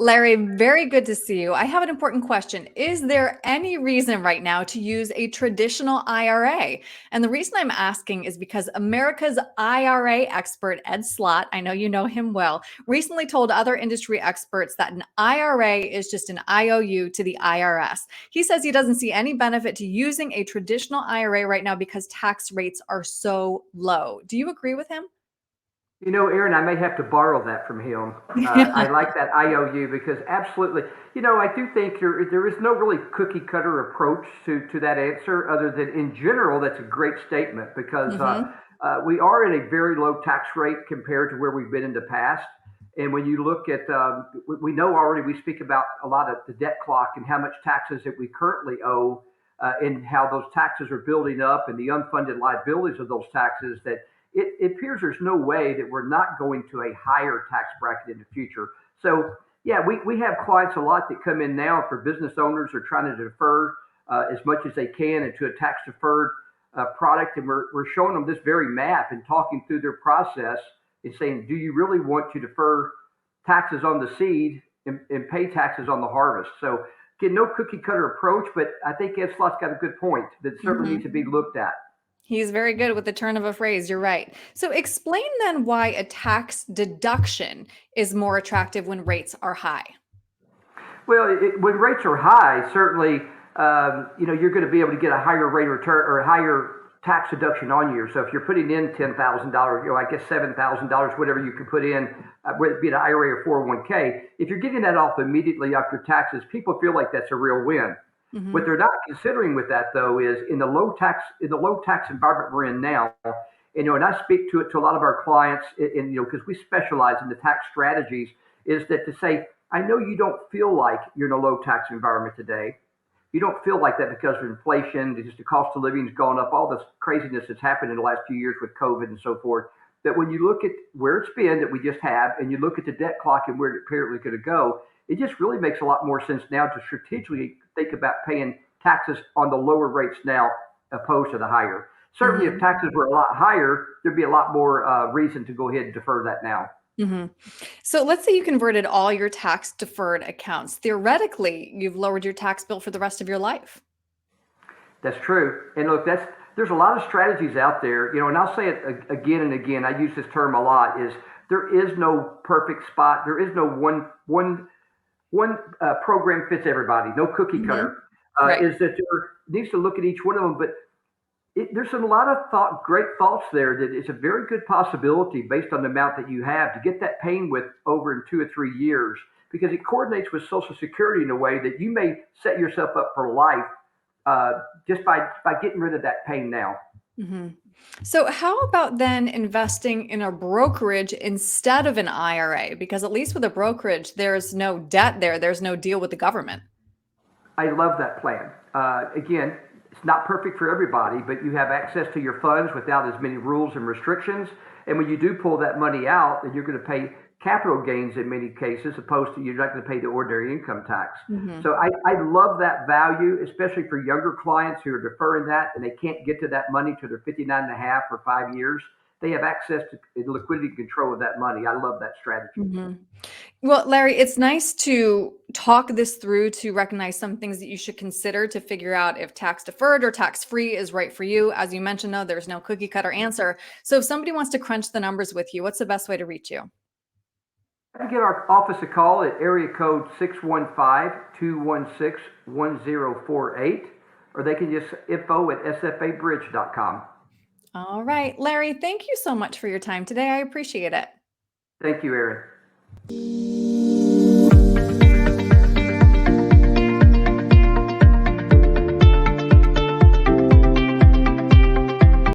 Larry, very good to see you. I have an important question. Is there any reason right now to use a traditional IRA? And the reason I'm asking is because America's IRA expert, Ed Slott, I know you know him well, recently told other industry experts that an IRA is just an IOU to the IRS. He says he doesn't see any benefit to using a traditional IRA right now because tax rates are so low. Do you agree with him? Aaron, I may have to borrow that from him. I like that IOU because absolutely, I do think there is no really cookie cutter approach to that answer other than in general, that's a great statement because Hmm. we are at a very low tax rate compared to where we've been in the past. And when you look at, we know already we speak about a lot of the debt clock and how much taxes that we currently owe and how those taxes are building up and the unfunded liabilities of those taxes that it appears there's no way that we're not going to a higher tax bracket in the future. So, yeah, we have clients a lot that come in now for business owners who are trying to defer as much as they can into a tax deferred product. And we're showing them this very map and talking through their process and saying, do you really want to defer taxes on the seed and pay taxes on the harvest? So, again, no cookie cutter approach, but I think Ed Slott's got a good point that certainly needs to Hmm. be looked at. He's very good with the turn of a phrase. You're right. So explain then why a tax deduction is more attractive when rates are high. Well, when rates are high, certainly, you're going to be able to get a higher rate of return or a higher tax deduction on you. So if you're putting in $10,000, I guess $7,000, whatever you can put in, whether it be an IRA or 401k, if you're getting that off immediately after taxes, people feel like that's a real win. What Hmm. they're not considering with that though is in the low tax environment we're in now, and I speak to it to a lot of our clients, and because we specialize in the tax strategies, is that to say, I know you don't feel like you're in a low tax environment today. You don't feel like that because of inflation, just the cost of living has gone up, all this craziness that's happened in the last few years with COVID and so forth. That when you look at where it's been that we just have, and you look at the debt clock and where it's apparently going to go, it just really makes a lot more sense now to strategically think about paying taxes on the lower rates now opposed to the higher. Certainly, if Hmm. taxes were a lot higher, there'd be a lot more reason to go ahead and defer that now. Hmm. So let's say you converted all your tax deferred accounts. Theoretically, you've lowered your tax bill for the rest of your life. That's true. And look, there's a lot of strategies out there, and I'll say it again and again. I use this term a lot. Is there is no perfect spot. There is no one program fits everybody. No cookie Hmm. cutter. Right. Is that there needs to look at each one of them, but there's a lot of great thoughts there that it's a very good possibility based on the amount that you have to get that pain with over in 2 or 3 years because it coordinates with Social Security in a way that you may set yourself up for life just by getting rid of that pain now. Hmm. So how about then investing in a brokerage instead of an IRA? Because at least with a brokerage, there's no debt there. There's no deal with the government. I love that plan. Again, it's not perfect for everybody, but you have access to your funds without as many rules and restrictions. And when you do pull that money out, then you're going to pay capital gains in many cases, opposed to you're not going to pay the ordinary income tax. Hmm. So I love that value, especially for younger clients who are deferring that and they can't get to that money till they're 59 and a half or 5 years. They have access to liquidity control of that money. I love that strategy. Hmm. Well, Larry, it's nice to talk this through to recognize some things that you should consider to figure out if tax deferred or tax free is right for you. As you mentioned, though, there's no cookie cutter answer. So if somebody wants to crunch the numbers with you, what's the best way to reach you? I get our office a call at area code 615-216-1048, or they can just info@sfabridge.com. All right, Larry, thank you so much for your time today. I appreciate it. Thank you, Aaron.